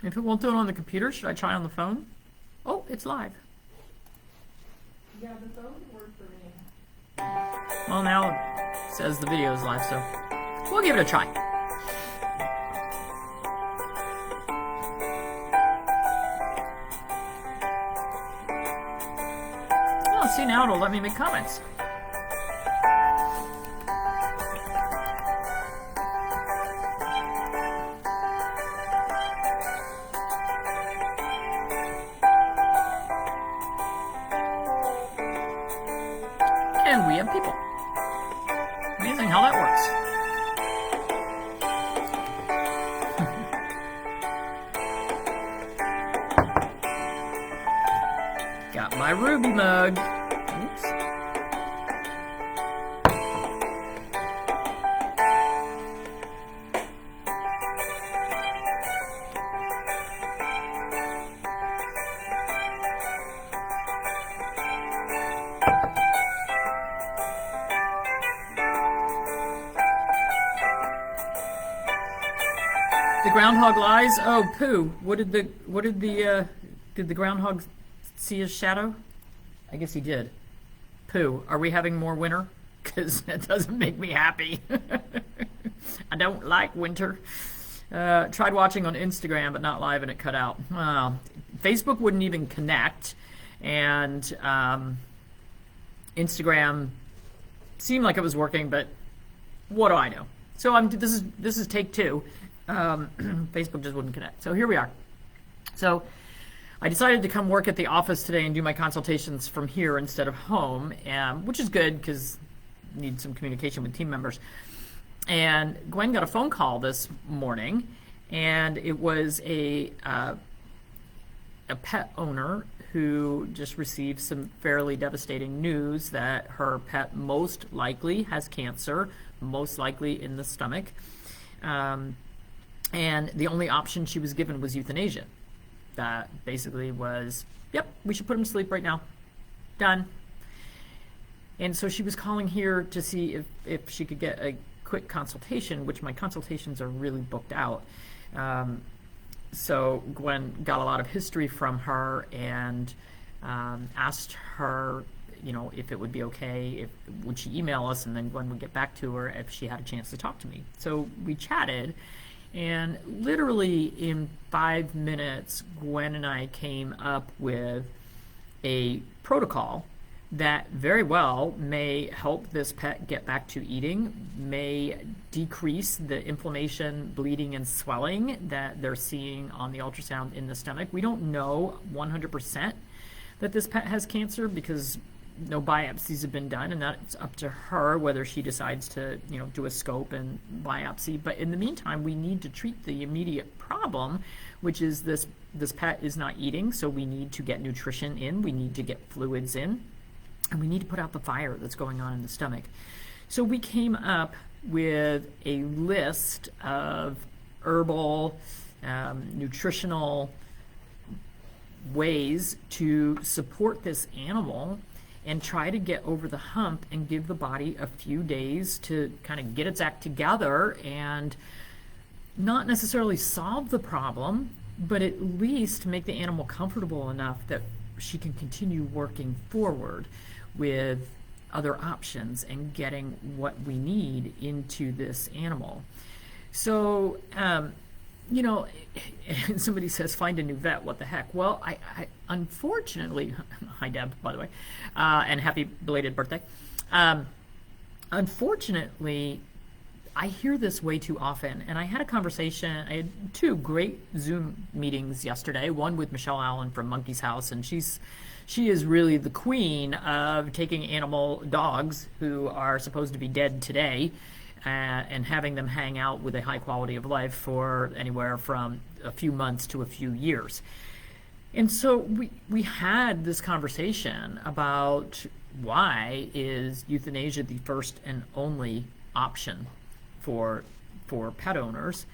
If it won't do it on the computer, should I try on the phone? Oh, it's live. Yeah, the phone worked for me. Well, now it says the video is live, so we'll give it a try. Oh, see, now it'll let me make comments. And we have people. Amazing how that works. Got my Ruby mug. Oops. The groundhog lies. Oh, poo. Did the groundhog see his shadow? I guess he did. Pooh, are we having more winter? Because that doesn't make me happy. I don't like winter. Tried watching on Instagram, but not live, and it cut out. Facebook wouldn't even connect, and Instagram seemed like it was working, but what do I know? So this is take two. Facebook just wouldn't connect. So here we are. So I decided to come work at the office today and do my consultations from here instead of home, which is good because I need some communication with team members. And Gwen got a phone call this morning, and it was a pet owner who just received some fairly devastating news that her pet most likely has cancer, most likely in the stomach. And the only option she was given was euthanasia. That basically was, yep, we should put him to sleep right now. Done. And so she was calling here to see if she could get a quick consultation, which my consultations are really booked out. So Gwen got a lot of history from her and asked her, if it would be okay, would she email us, and then Gwen would get back to her if she had a chance to talk to me. So we chatted. And literally in 5 minutes, Gwen and I came up with a protocol that very well may help this pet get back to eating, may decrease the inflammation, bleeding, and swelling that they're seeing on the ultrasound in the stomach. We don't know 100% that this pet has cancer because no biopsies have been done, and that's up to her whether she decides to, do a scope and biopsy. But in the meantime, we need to treat the immediate problem, which is this pet is not eating, so we need to get nutrition in, we need to get fluids in, and we need to put out the fire that's going on in the stomach. So we came up with a list of herbal, nutritional ways to support this animal and try to get over the hump and give the body a few days to kind of get its act together and not necessarily solve the problem, but at least make the animal comfortable enough that she can continue working forward with other options and getting what we need into this animal. So, somebody says, find a new vet, what the heck? Well, I unfortunately, hi Deb, by the way, and happy belated birthday. Unfortunately, I hear this way too often, and I had a conversation, I had 2 great Zoom meetings yesterday, one with Michelle Allen from Monkey's House, and she is really the queen of taking dogs who are supposed to be dead today, and having them hang out with a high quality of life for anywhere from a few months to a few years. And so we had this conversation about why is euthanasia the first and only option for pet owners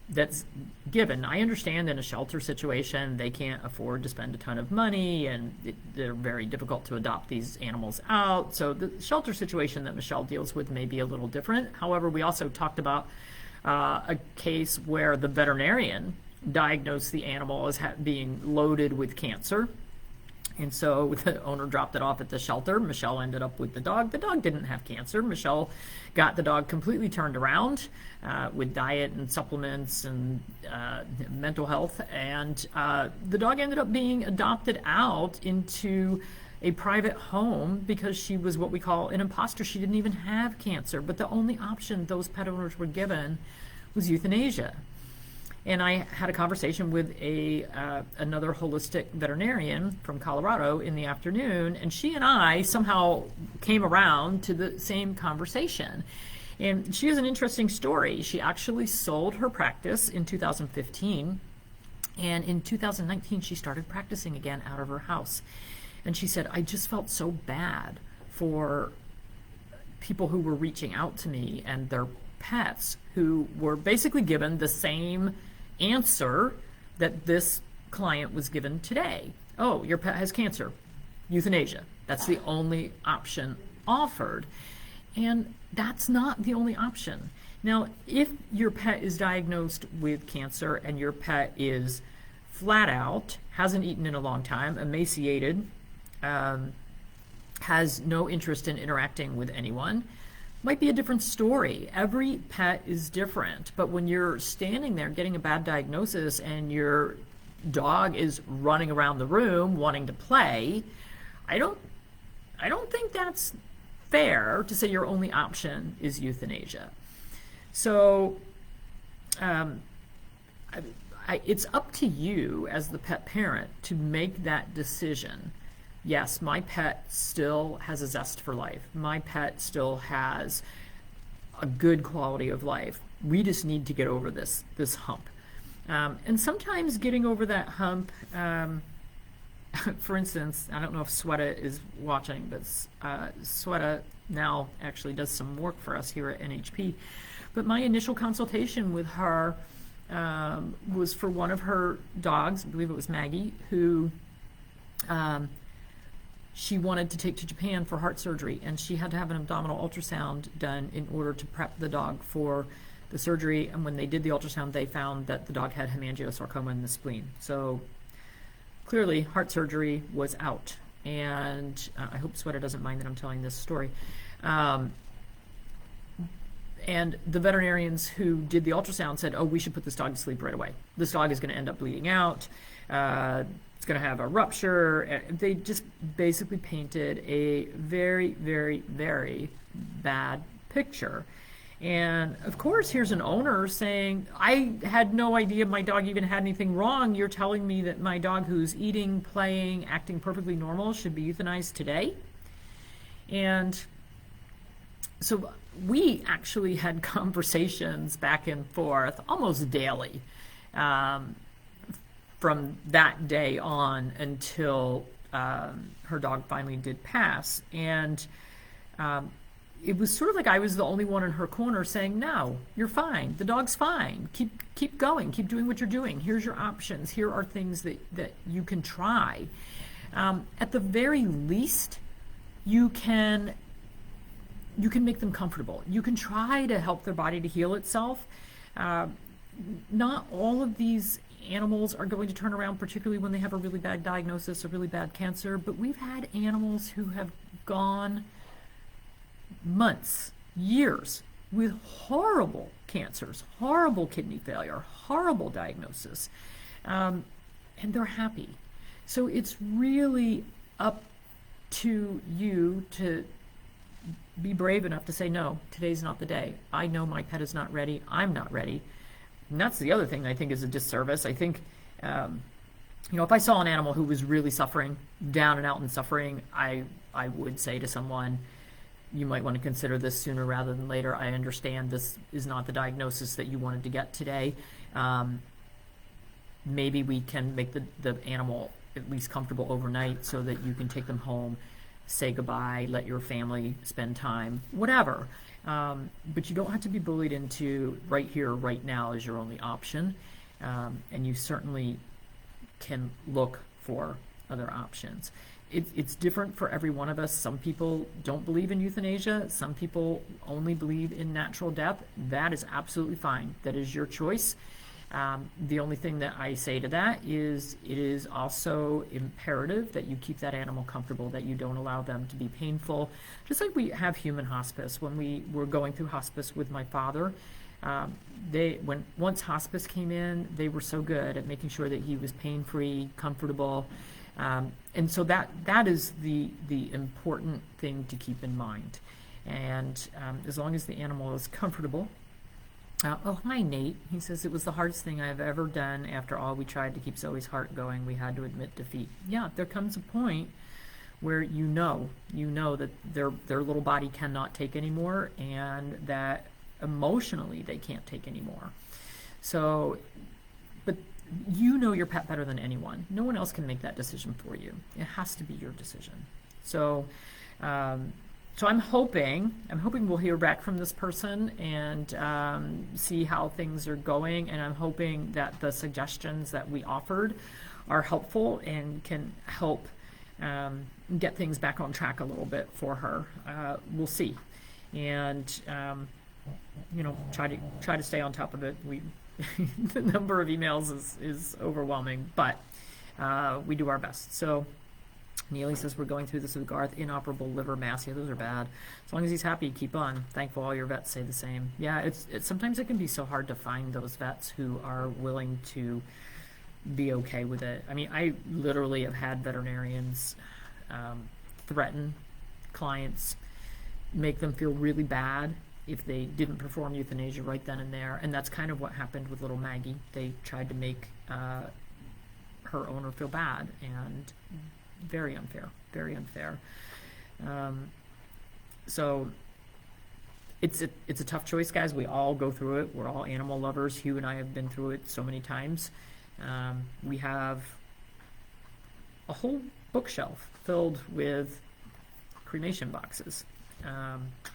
that's given. I understand in a shelter situation they can't afford to spend a ton of money, and they're very difficult to adopt these animals out. So the shelter situation that Michelle deals with may be a little different. However, we also talked about a case where the veterinarian diagnosed the animal as being loaded with cancer. And so the owner dropped it off at the shelter. Michelle ended up with the dog. The dog didn't have cancer. Michelle got the dog completely turned around with diet and supplements and mental health. And the dog ended up being adopted out into a private home because she was what we call an imposter. She didn't even have cancer. But the only option those pet owners were given was euthanasia. And I had a conversation with another holistic veterinarian from Colorado in the afternoon, and she and I somehow came around to the same conversation. And she has an interesting story. She actually sold her practice in 2015, and in 2019 she started practicing again out of her house. And she said, I just felt so bad for people who were reaching out to me and their pets who were basically given the same answer that this client was given today. Oh, your pet has cancer. Euthanasia. That's the only option offered. And that's not the only option. Now, if your pet is diagnosed with cancer and your pet is flat out, hasn't eaten in a long time, emaciated, has no interest in interacting with anyone, might be a different story. Every pet is different, but when you're standing there getting a bad diagnosis and your dog is running around the room wanting to play, I don't think that's fair to say your only option is euthanasia. So it's up to you as the pet parent to make that decision. Yes, my pet still has a zest for life. My pet still has a good quality of life. We just need to get over this hump. And sometimes getting over that hump, for instance, I don't know if Sweta is watching, but Sweta now actually does some work for us here at NHP. But my initial consultation with her was for one of her dogs, I believe it was Maggie, who she wanted to take to Japan for heart surgery, and she had to have an abdominal ultrasound done in order to prep the dog for the surgery. And when they did the ultrasound, they found that the dog had hemangiosarcoma in the spleen. So clearly heart surgery was out. And I hope Sweta doesn't mind that I'm telling this story. And the veterinarians who did the ultrasound said, oh, we should put this dog to sleep right away. This dog is going to end up bleeding out. It's going to have a rupture. They just basically painted a very, very, very bad picture. And of course, here's an owner saying, I had no idea my dog even had anything wrong. You're telling me that my dog who's eating, playing, acting perfectly normal should be euthanized today? And so we actually had conversations back and forth almost daily from that day on until her dog finally did pass. And it was sort of like I was the only one in her corner saying, no, you're fine. The dog's fine. Keep going. Keep doing what you're doing. Here's your options. Here are things that you can try. At the very least, you can make them comfortable. You can try to help their body to heal itself. Not all of these animals are going to turn around, particularly when they have a really bad diagnosis, a really bad cancer, but we've had animals who have gone months, years with horrible cancers, horrible kidney failure, horrible diagnosis, and they're happy. So it's really up to you to be brave enough to say, no, today's not the day. I know my pet is not ready. I'm not ready. And that's the other thing I think is a disservice. I think, if I saw an animal who was really suffering, down and out and suffering, I would say to someone, you might want to consider this sooner rather than later. I understand this is not the diagnosis that you wanted to get today. Maybe we can make the animal at least comfortable overnight so that you can take them home, say goodbye, let your family spend time, whatever. But you don't have to be bullied into right here, right now is your only option. And you certainly can look for other options. It's different for every one of us. Some people don't believe in euthanasia. Some people only believe in natural death. That is absolutely fine. That is your choice. The only thing that I say to that is it is also imperative that you keep that animal comfortable, that you don't allow them to be painful. Just like we have human hospice. When we were going through hospice with my father, once hospice came in, they were so good at making sure that he was pain-free, comfortable. And so that is the important thing to keep in mind. And as long as the animal is comfortable. Oh, hi, Nate. He says, it was the hardest thing I've ever done. After all we tried to keep Zoe's heart going, we had to admit defeat. Yeah, there comes a point where you know that their little body cannot take anymore, and that emotionally they can't take anymore. So, but you know your pet better than anyone. No one else can make that decision for you. It has to be your decision. So, so I'm hoping we'll hear back from this person and see how things are going. And I'm hoping that the suggestions that we offered are helpful and can help get things back on track a little bit for her. We'll see, and try to stay on top of it. The number of emails is overwhelming, but we do our best. So. Neely says, we're going through this with Garth. Inoperable liver mass. Yeah, those are bad. As long as he's happy, keep on. Thankful all your vets say the same. Yeah, it's sometimes it can be so hard to find those vets who are willing to be okay with it. I mean, I literally have had veterinarians threaten clients, make them feel really bad if they didn't perform euthanasia right then and there. And that's kind of what happened with little Maggie. They tried to make her owner feel bad, and very unfair, very unfair. So it's a tough choice, guys. We all go through it. We're all animal lovers. Hugh and I have been through it so many times. We have a whole bookshelf filled with cremation boxes.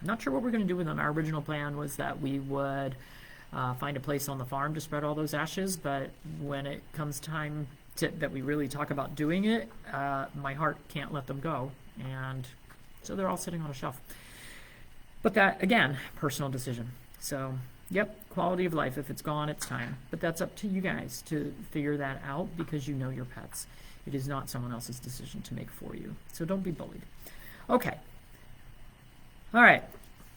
Not sure what we're going to do with them. Our original plan was that we would find a place on the farm to spread all those ashes, but when it comes time that we really talk about doing it, my heart can't let them go, and so they're all sitting on a shelf. But that, again, personal decision. So, yep, quality of life. If it's gone, it's time. But that's up to you guys to figure that out, because you know your pets. It is not someone else's decision to make for you. So don't be bullied. Okay. All right.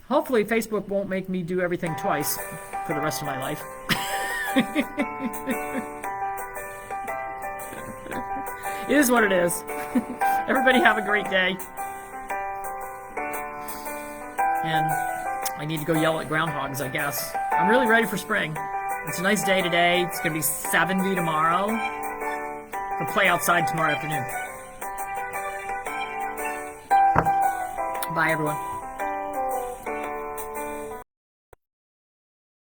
Hopefully Facebook won't make me do everything twice for the rest of my life. It is what it is. Everybody have a great day. And I need to go yell at groundhogs, I guess. I'm really ready for spring. It's a nice day today. It's going to be 70 tomorrow. We'll play outside tomorrow afternoon. Bye, everyone.